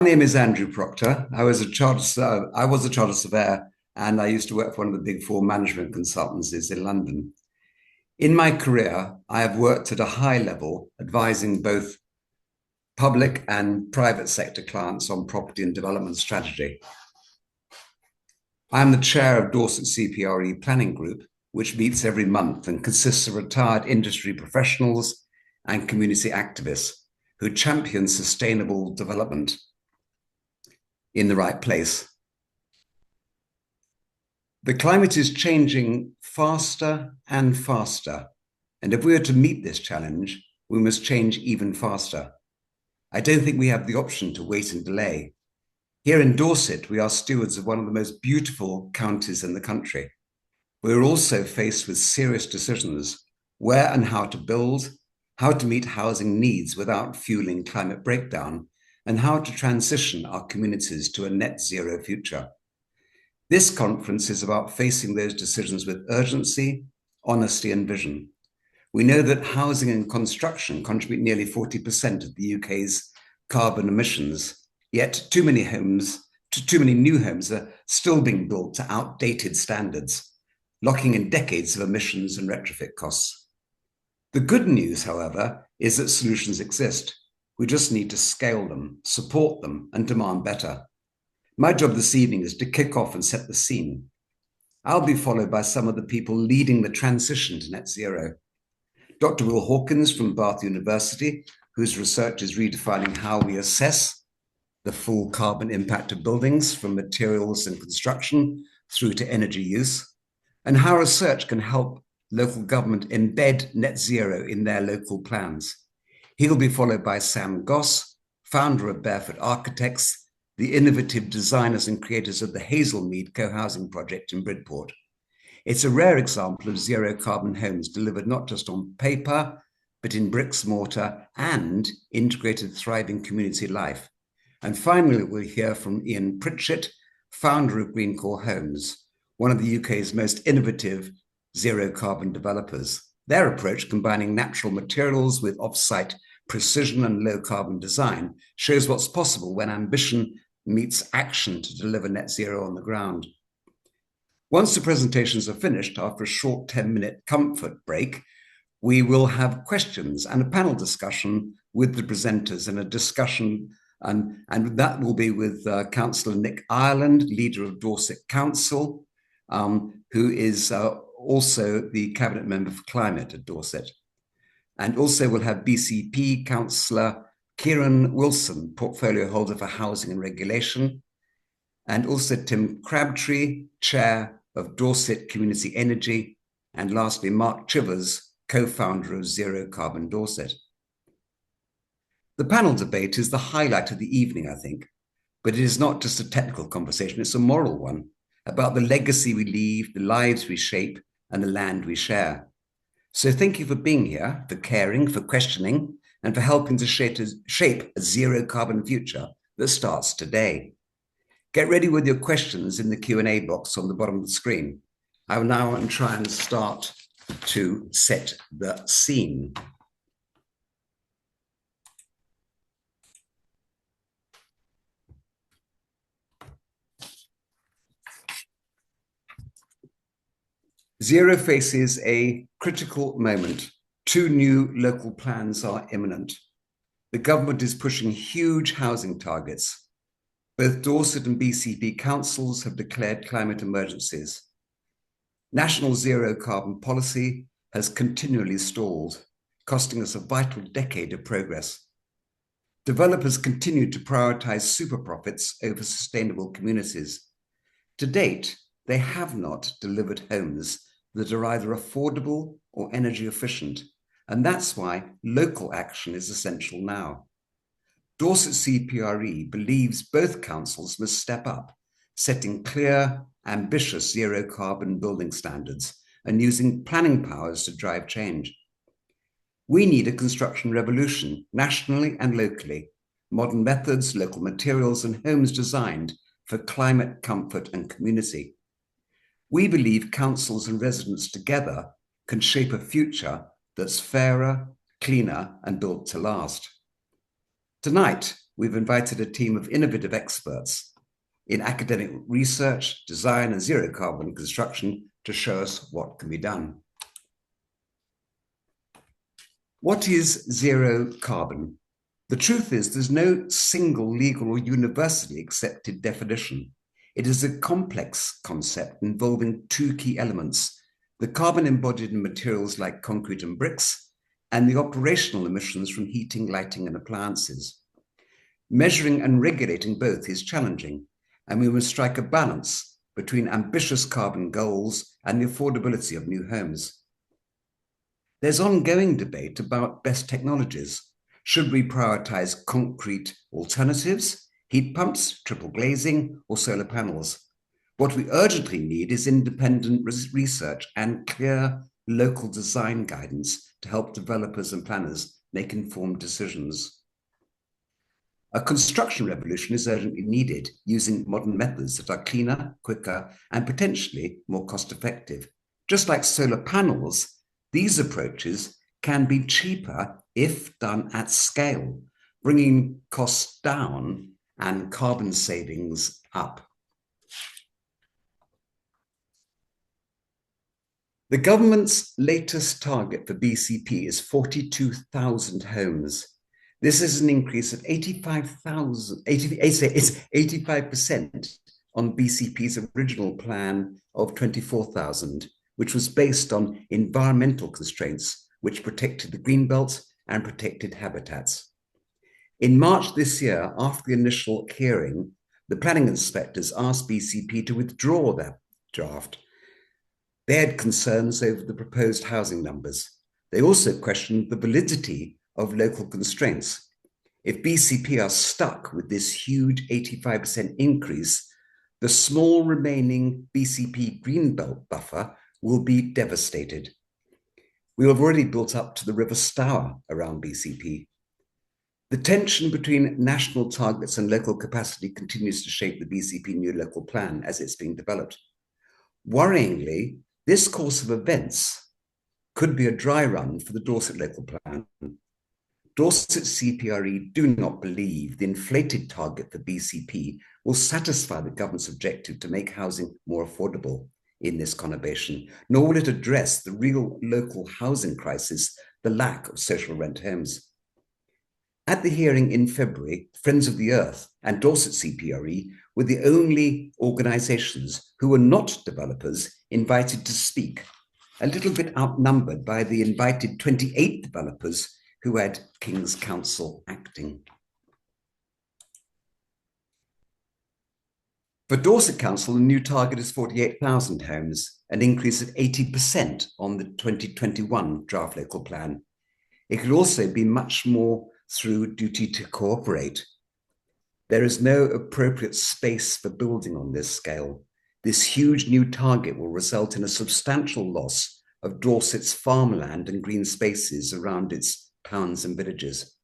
My name is Andrew Procter. I was a chartered surveyor, and I used to work for one of the big four management consultancies in London. In my career, I have worked at a high level, advising both public and private sector clients on property and development strategy. I am the chair of Dorset CPRE Planning Group, which meets every month and consists of retired industry professionals and community activists who champion sustainable development in the right place. The climate is changing faster and faster, and if we are to meet this challenge, we must change even faster. I don't think we have the option to wait and delay. Here in Dorset, we are stewards of one of the most beautiful counties in the country. We are also faced with serious decisions: where and how to build, how to meet housing needs without fueling climate breakdown, and how to transition our communities to a net zero future. This conference is about facing those decisions with urgency, honesty, and vision. We know that housing and construction contribute nearly 40% of the UK's carbon emissions, yet too many new homes are still being built to outdated standards, locking in decades of emissions and retrofit costs. The good news, however, is that solutions exist. We just need to scale them, support them, and demand better. My job this evening is to kick off and set the scene. I'll be followed by some of the people leading the transition to net zero. Dr. Will Hawkins from Bath University, whose research is redefining how we assess the full carbon impact of buildings, from materials and construction through to energy use, and how research can help local government embed net zero in their local plans. He'll be followed by Sam Goss, founder of Barefoot Architects, the innovative designers and creators of the Hazelmead co-housing project in Bridport. It's a rare example of zero carbon homes delivered not just on paper, but in bricks, mortar, and integrated thriving community life. And finally, we'll hear from Ian Pritchett, founder of Greencore Homes, one of the UK's most innovative zero carbon developers. Their approach, combining natural materials with off-site precision and low carbon design, shows what's possible when ambition meets action to deliver net zero on the ground. Once the presentations are finished, after a short 10-minute comfort break, we will have questions and a panel discussion with the presenters, and a discussion, and that will be with Councillor Nick Ireland, leader of Dorset Council, who is also the Cabinet Member for Climate at Dorset. And also we'll have BCP Councillor Kieran Wilson, portfolio holder for Housing and Regulation, and also Tim Crabtree, Chair of Dorset Community Energy, and lastly, Mark Chivers, co-founder of Zero Carbon Dorset. The panel debate is the highlight of the evening, I think, but it is not just a technical conversation, it's a moral one about the legacy we leave, the lives we shape, and the land we share. So thank you for being here, for caring, for questioning, and for helping to shape a zero carbon future that starts today. Get ready with your questions in the Q&A box on the bottom of the screen. I will now try and start to set the scene. Zero faces a critical moment. Two new local plans are imminent. The government is pushing huge housing targets. Both Dorset and BCP Councils have declared climate emergencies. National zero carbon policy has continually stalled, costing us a vital decade of progress. Developers continue to prioritize super profits over sustainable communities. To date, they have not delivered homes that are either affordable or energy efficient, and that's why local action is essential now. Dorset CPRE believes both councils must step up, setting clear, ambitious zero carbon building standards and using planning powers to drive change. We need a construction revolution, nationally and locally, modern methods, local materials, and homes designed for climate, comfort, and community. We believe councils and residents together can shape a future that's fairer, cleaner, and built to last. Tonight, we've invited a team of innovative experts in academic research, design, and zero carbon construction to show us what can be done. What is zero carbon? The truth is there's no single legal or universally accepted definition. It is a complex concept involving two key elements: the carbon embodied in materials like concrete and bricks, and the operational emissions from heating, lighting, and appliances. Measuring and regulating both is challenging, and we must strike a balance between ambitious carbon goals and the affordability of new homes. There's ongoing debate about best technologies. Should we prioritize concrete alternatives, heat pumps, triple glazing, or solar panels? What we urgently need is independent research and clear local design guidance to help developers and planners make informed decisions. A construction revolution is urgently needed, using modern methods that are cleaner, quicker, and potentially more cost-effective. Just like solar panels, these approaches can be cheaper if done at scale, bringing costs down and carbon savings up. The government's latest target for BCP is 42,000 homes. This is an increase of 85% on BCP's original plan of 24,000, which was based on environmental constraints, which protected the greenbelt and protected habitats. In March this year, after the initial hearing, the planning inspectors asked BCP to withdraw their draft. They had concerns over the proposed housing numbers. They also questioned the validity of local constraints. If BCP are stuck with this huge 85% increase, the small remaining BCP greenbelt buffer will be devastated. We have already built up to the River Stour around BCP. The tension between national targets and local capacity continues to shape the BCP new local plan as it's being developed. Worryingly, this course of events could be a dry run for the Dorset local plan. Dorset CPRE do not believe the inflated target for BCP will satisfy the government's objective to make housing more affordable in this conurbation, nor will it address the real local housing crisis, the lack of social rent homes. At the hearing in February, Friends of the Earth and Dorset CPRE were the only organisations who were not developers invited to speak, a little bit outnumbered by the invited 28 developers who had King's Counsel acting. For Dorset Council, the new target is 48,000 homes, an increase of 80% on the 2021 draft local plan. It could also be much more through duty to cooperate. There is no appropriate space for building on this scale. This huge new target will result in a substantial loss of Dorset's farmland and green spaces around its towns and villages.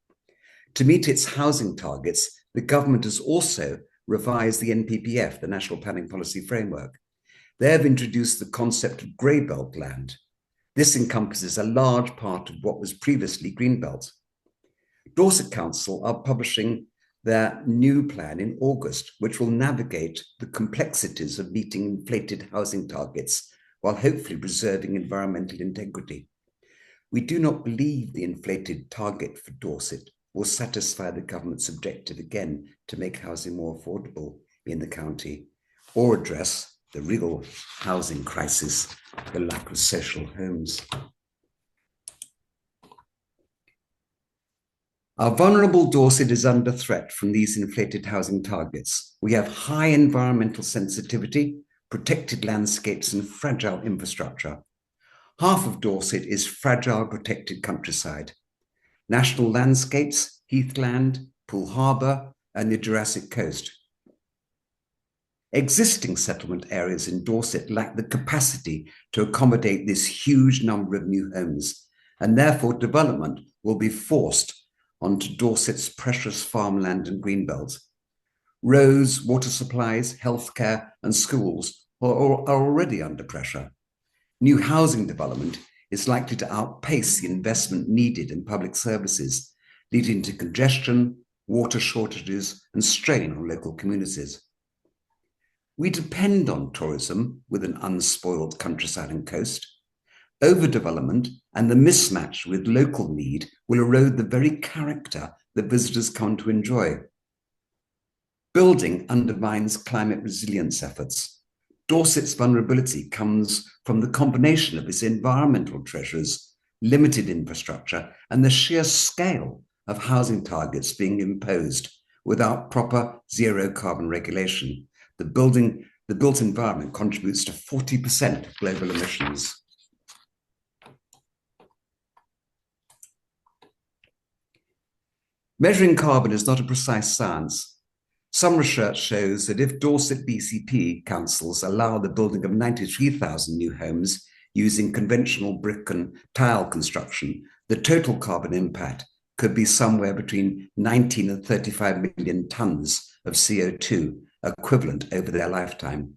To meet its housing targets, the government has also revised the NPPF, the National Planning Policy Framework. They have introduced the concept of grey belt land. This encompasses a large part of what was previously greenbelt. Dorset Council are publishing their new plan in August, which will navigate the complexities of meeting inflated housing targets while hopefully preserving environmental integrity. We do not believe the inflated target for Dorset will satisfy the government's objective again to make housing more affordable in the county or address the real housing crisis, the lack of social homes. Our vulnerable Dorset is under threat from these inflated housing targets. We have high environmental sensitivity, protected landscapes, and fragile infrastructure. Half of Dorset is fragile protected countryside. National landscapes, heathland, Poole Harbour, and the Jurassic Coast. Existing settlement areas in Dorset lack the capacity to accommodate this huge number of new homes, and therefore development will be forced onto Dorset's precious farmland and greenbelt. Roads, water supplies, healthcare, and schools are already under pressure. New housing development is likely to outpace the investment needed in public services, leading to congestion, water shortages, and strain on local communities. We depend on tourism with an unspoiled countryside and coast. Overdevelopment and the mismatch with local need will erode the very character that visitors come to enjoy. Building undermines climate resilience efforts. Dorset's vulnerability comes from the combination of its environmental treasures, limited infrastructure, and the sheer scale of housing targets being imposed without proper zero carbon regulation. The built environment contributes to 40% of global emissions. Measuring carbon is not a precise science. Some research shows that if Dorset BCP Councils allow the building of 93,000 new homes using conventional brick and tile construction, the total carbon impact could be somewhere between 19 and 35 million tonnes of CO2 equivalent over their lifetime.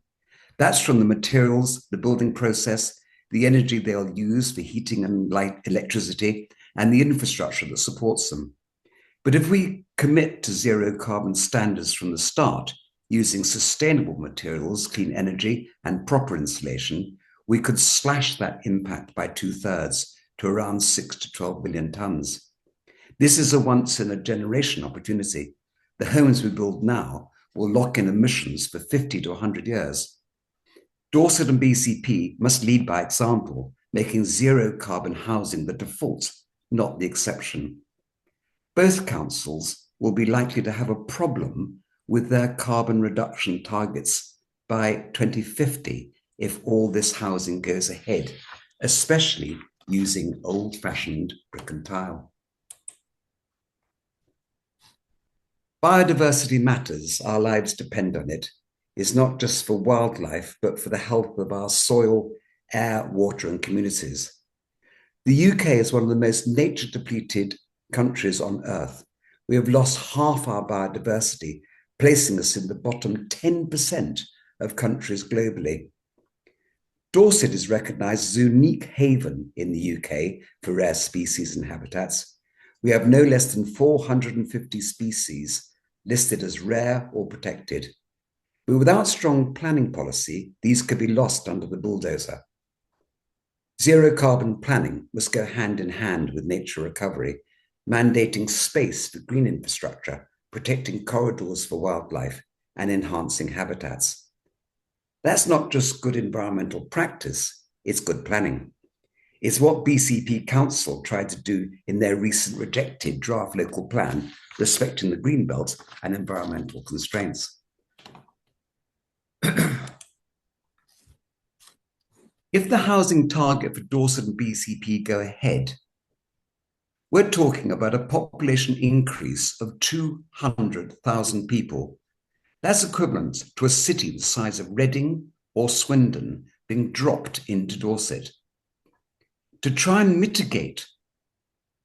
That's from the materials, the building process, the energy they'll use for heating and electricity, and the infrastructure that supports them. But if we commit to zero carbon standards from the start, using sustainable materials, clean energy, and proper insulation, we could slash that impact by 2/3 to around 6 to 12 million tonnes. This is a once-in-a-generation opportunity. The homes we build now will lock in emissions for 50 to 100 years. Dorset and BCP must lead by example, making zero carbon housing the default, not the exception. Both councils will be likely to have a problem with their carbon reduction targets by 2050 if all this housing goes ahead, especially using old-fashioned brick and tile. Biodiversity matters. Our lives depend on it. It's not just for wildlife, but for the health of our soil, air, water, and communities. The UK is one of the most nature-depleted countries on Earth. We have lost half our biodiversity, placing us in the bottom 10% of countries globally. Dorset is recognised as a unique haven in the UK for rare species and habitats. We have no less than 450 species listed as rare or protected. But without strong planning policy, these could be lost under the bulldozer. Zero carbon planning must go hand in hand with nature recovery, mandating space for green infrastructure, protecting corridors for wildlife, and enhancing habitats. That's not just good environmental practice, it's good planning. It's what BCP Council tried to do in their recent rejected draft local plan, respecting the green belt and environmental constraints. If the housing target for Dorset and BCP go ahead, we're talking about a population increase of 200,000 people. That's equivalent to a city the size of Reading or Swindon being dropped into Dorset. To try and mitigate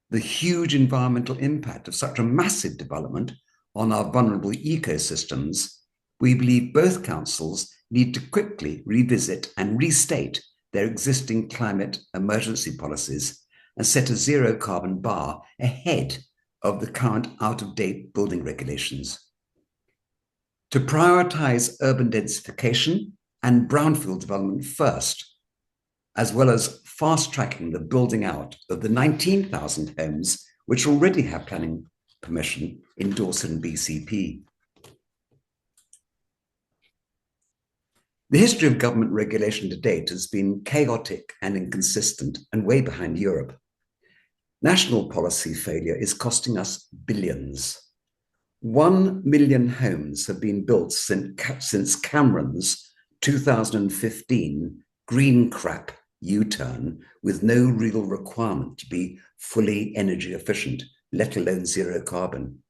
the huge environmental impact of such a massive development on our vulnerable ecosystems, we believe both councils need to quickly revisit and restate their existing climate emergency policies and set a zero carbon bar ahead of the current out-of-date building regulations. To prioritise urban densification and brownfield development first, as well as fast-tracking the building out of the 19,000 homes which already have planning permission in Dorset and BCP. The history of government regulation to date has been chaotic and inconsistent and way behind Europe. National policy failure is costing us billions. 1 million homes have been built since Cameron's 2015 green crap U-turn with no real requirement to be fully energy efficient, let alone zero carbon.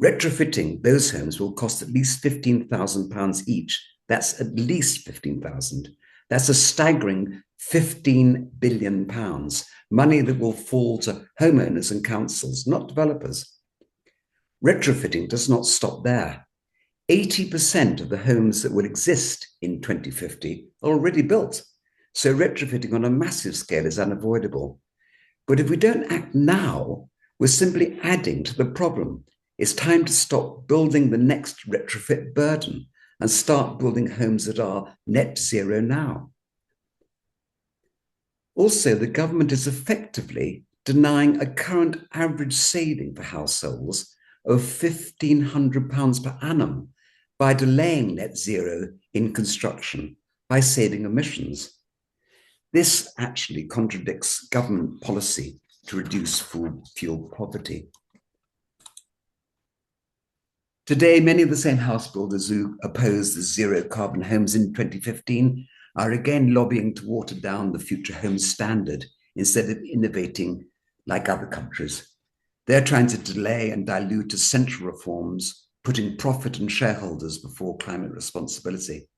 Retrofitting those homes will cost at least £15,000 each. That's at least 15,000. That's a staggering £15 billion, money that will fall to homeowners and councils, not developers. Retrofitting does not stop there. 80% of the homes that will exist in 2050 are already built. So retrofitting on a massive scale is unavoidable. But if we don't act now, we're simply adding to the problem. It's time to stop building the next retrofit burden and start building homes that are net zero now. Also, the government is effectively denying a current average saving for households of £1,500 per annum by delaying net zero in construction by saving emissions. This actually contradicts government policy to reduce food fuel poverty. Today, many of the same house builders who opposed the zero carbon homes in 2015 are again lobbying to water down the future home standard instead of innovating like other countries. They're trying to delay and dilute essential reforms, putting profit and shareholders before climate responsibility.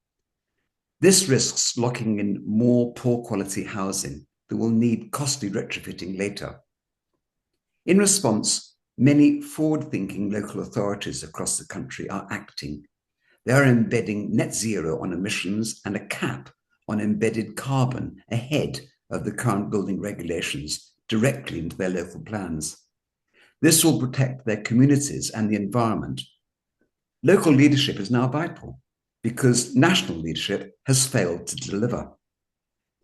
This risks locking in more poor quality housing that will need costly retrofitting later. In response, many forward-thinking local authorities across the country are acting. They are embedding net zero on emissions and a cap on embedded carbon ahead of the current building regulations directly into their local plans. This will protect their communities and the environment. Local leadership is now vital because national leadership has failed to deliver.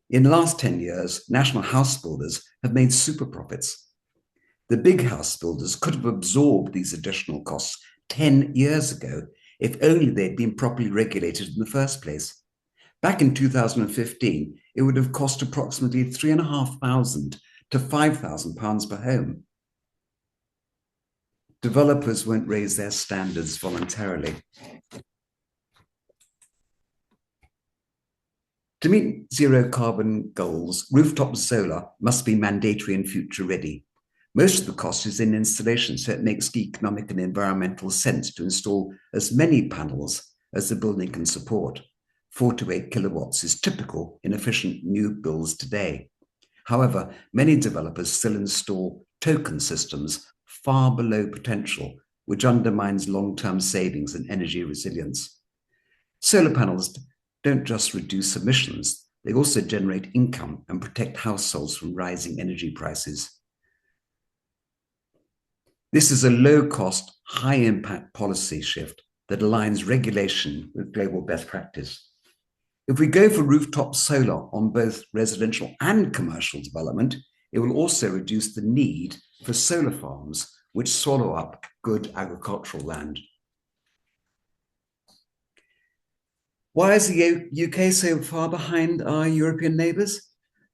In the last 10 years, national house builders have made super profits. The big house builders could have absorbed these additional costs 10 years ago if only they'd been properly regulated in the first place. Back in 2015, it would have cost approximately £3,500 to £5,000 per home. Developers won't raise their standards voluntarily. To meet zero carbon goals, rooftop solar must be mandatory and future ready. Most of the cost is in installation, so it makes economic and environmental sense to install as many panels as the building can support. 4 to 8 kilowatts is typical in efficient new builds today. However, many developers still install token systems far below potential, which undermines long-term savings and energy resilience. Solar panels don't just reduce emissions, they also generate income and protect households from rising energy prices. This is a low-cost, high-impact policy shift that aligns regulation with global best practice. If we go for rooftop solar on both residential and commercial development, it will also reduce the need for solar farms, which swallow up good agricultural land. Why is the UK so far behind our European neighbours?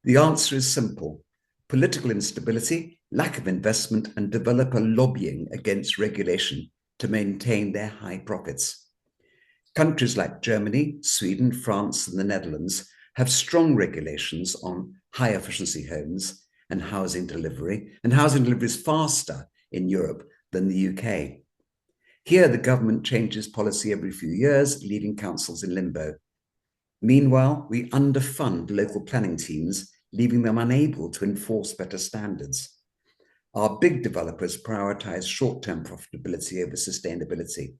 The answer is simple: political instability, lack of investment, and developer lobbying against regulation to maintain their high profits. Countries like Germany, Sweden, France, and the Netherlands have strong regulations on high efficiency homes and housing delivery is faster in Europe than the UK. Here, the government changes policy every few years, leaving councils in limbo. Meanwhile, we underfund local planning teams, leaving them unable to enforce better standards. Our big developers prioritize short-term profitability over sustainability.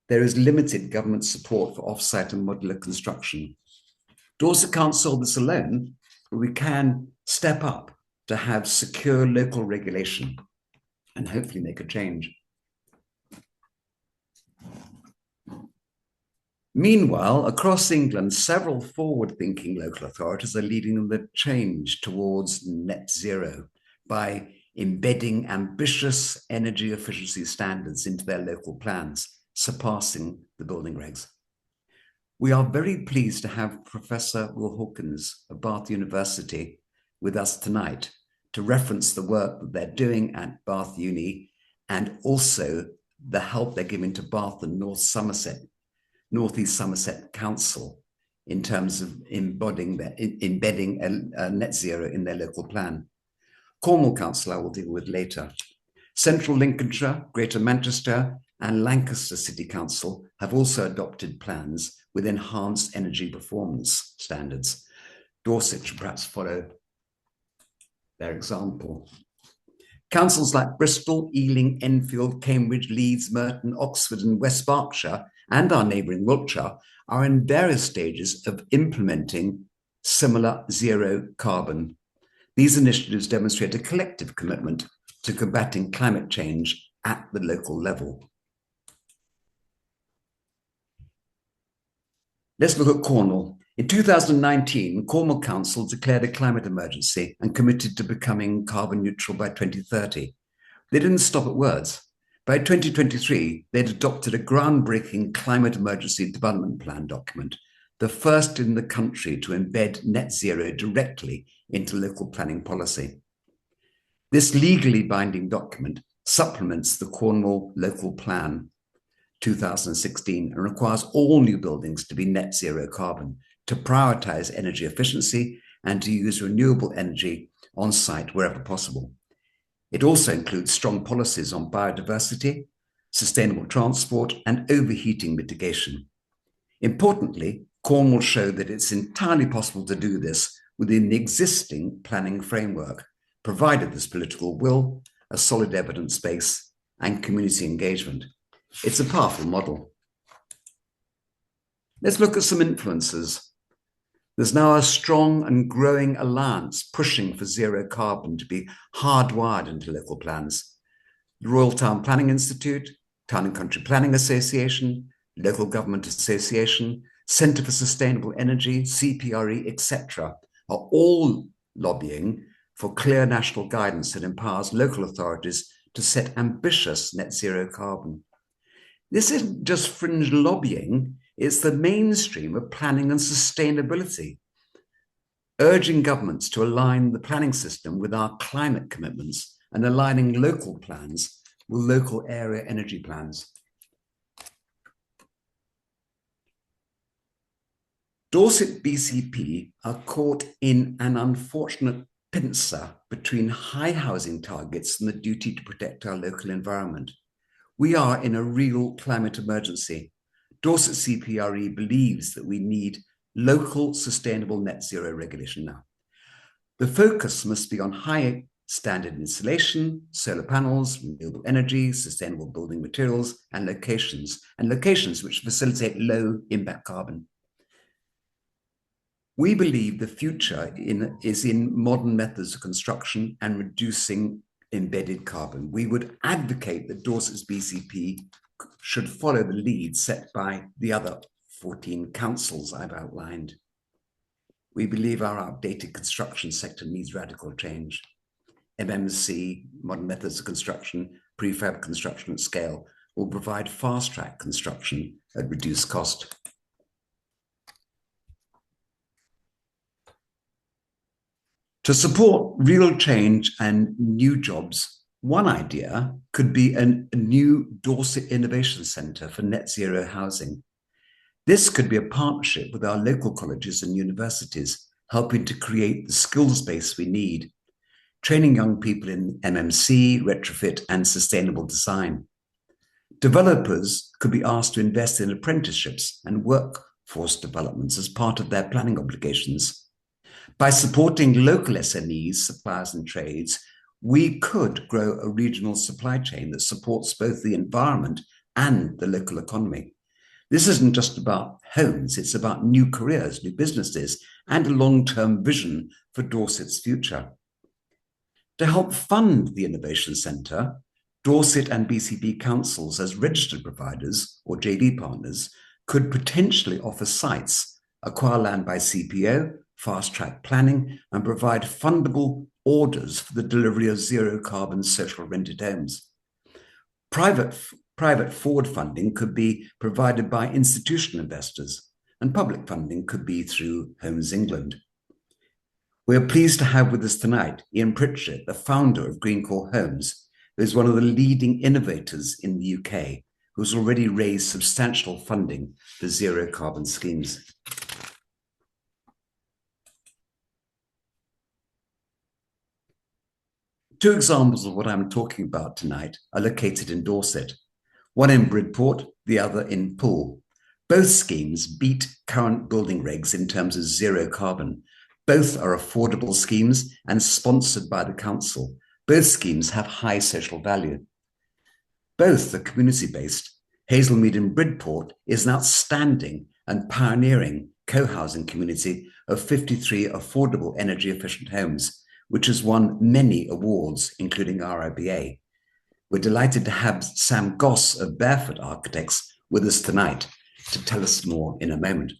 There is limited government support for off-site and modular construction. Dorset can't solve this alone, but we can step up to have secure local regulation and hopefully make a change. Meanwhile, across England, several forward-thinking local authorities are leading the change towards net zero by embedding ambitious energy efficiency standards into their local plans, surpassing the building regs. We are very pleased to have Professor Will Hawkins of Bath University with us tonight to reference the work that they're doing at Bath Uni and also the help they're giving to Bath and North East Somerset Council in terms of embedding a net zero in their local plan. Cornwall Council I will deal with later. Central Lincolnshire, Greater Manchester, and Lancaster City Council have also adopted plans with enhanced energy performance standards. Dorset should perhaps follow their example. Councils like Bristol, Ealing, Enfield, Cambridge, Leeds, Merton, Oxford, and West Berkshire, and our neighbouring Wiltshire, are in various stages of implementing similar zero carbon. These initiatives demonstrate a collective commitment to combating climate change at the local level. Let's look at Cornwall. In 2019, Cornwall Council declared a climate emergency and committed to becoming carbon neutral by 2030. They didn't stop at words. By 2023, they'd adopted a groundbreaking climate emergency development plan document, the first in the country to embed net zero directly into local planning policy. This legally binding document supplements the Cornwall Local Plan 2016 and requires all new buildings to be net zero carbon, to prioritize energy efficiency and to use renewable energy on site wherever possible. It also includes strong policies on biodiversity, sustainable transport, and overheating mitigation. Importantly, Cornwall showed that it's entirely possible to do this within the existing planning framework, provided there's political will, a solid evidence base, and community engagement. It's a powerful model. Let's look at some influences. There's now a strong and growing alliance pushing for zero carbon to be hardwired into local plans. The Royal Town Planning Institute, Town and Country Planning Association, Local Government Association, Centre for Sustainable Energy, CPRE, etc., are all lobbying for clear national guidance that empowers local authorities to set ambitious net zero carbon. This isn't just fringe lobbying, it's the mainstream of planning and sustainability, urging governments to align the planning system with our climate commitments and aligning local plans with local area energy plans. Dorset BCP are caught in an unfortunate pincer between high housing targets and the duty to protect our local environment. We are in a real climate emergency. Dorset CPRE believes that we need local sustainable net zero regulation now. The focus must be on high standard insulation, solar panels, renewable energy, sustainable building materials, and locations which facilitate low impact carbon. We believe the future is in modern methods of construction and reducing embedded carbon. We would advocate that Dorset's BCP should follow the lead set by the other 14 councils I've outlined. We believe our outdated construction sector needs radical change. MMC, modern methods of construction, prefab construction at scale, will provide fast-track construction at reduced cost. To support real change and new jobs, one idea could be a new Dorset Innovation Centre for net zero housing. This could be a partnership with our local colleges and universities, helping to create the skills base we need, training young people in MMC, retrofit, and sustainable design. Developers could be asked to invest in apprenticeships and workforce developments as part of their planning obligations. By supporting local SMEs, suppliers, and trades, we could grow a regional supply chain that supports both the environment and the local economy. This isn't just about homes, it's about new careers, new businesses, and a long-term vision for Dorset's future. To help fund the Innovation Centre, Dorset and BCP Councils as registered providers or JV partners could potentially offer sites, acquire land by CPO, fast-track planning, and provide fundable orders for the delivery of zero-carbon social rented homes. Private forward funding could be provided by institutional investors, and public funding could be through Homes England. We are pleased to have with us tonight Ian Pritchett, the founder of Greencore Homes, who is one of the leading innovators in the UK, who has already raised substantial funding for zero-carbon schemes. Two examples of what I'm talking about tonight are located in Dorset, one in Bridport, the other in Poole. Both schemes beat current building regs in terms of zero carbon. Both are affordable schemes and sponsored by the council. Both schemes have high social value. Both are community-based. Hazelmead in Bridport is an outstanding and pioneering co-housing community of 53 affordable energy-efficient homes, which has won many awards, including RIBA. We're delighted to have Sam Goss of Barefoot Architects with us tonight to tell us more in a moment.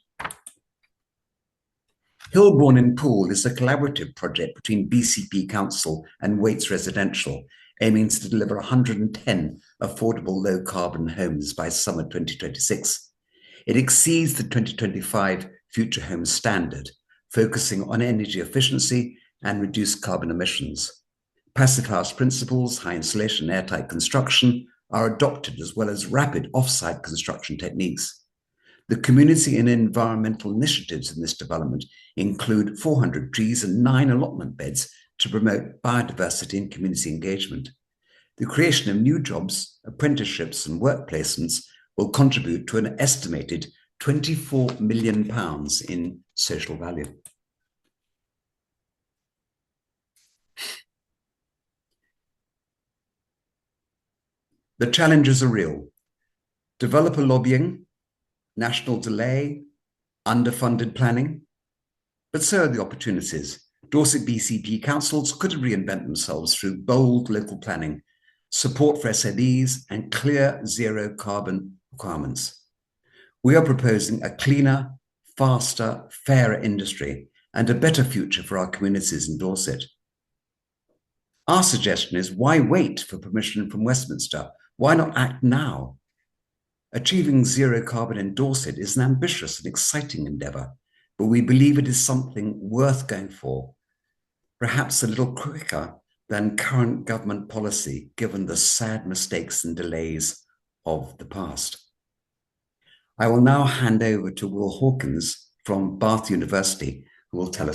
Hillbourne in Poole is a collaborative project between BCP Council and Waits Residential, aiming to deliver 110 affordable low-carbon homes by summer 2026. It exceeds the 2025 Future Homes Standard, focusing on energy efficiency and reduced carbon emissions. Passive house principles, high insulation, airtight construction are adopted, as well as rapid off-site construction techniques. The community and environmental initiatives in this development include 400 trees and 9 allotment beds to promote biodiversity and community engagement. The creation of new jobs, apprenticeships and work placements will contribute to an estimated £24 million in social value. The challenges are real. Developer lobbying, national delay, underfunded planning, but so are the opportunities. Dorset BCP Councils could reinvent themselves through bold local planning, support for SMEs, and clear zero carbon requirements. We are proposing a cleaner, faster, fairer industry and a better future for our communities in Dorset. Our suggestion is, why wait for permission from Westminster? Why not act now? Achieving zero carbon in Dorset is an ambitious and exciting endeavour, but we believe it is something worth going for, perhaps a little quicker than current government policy, given the sad mistakes and delays of the past. I will now hand over to Will Hawkins from Bath University, who will tell us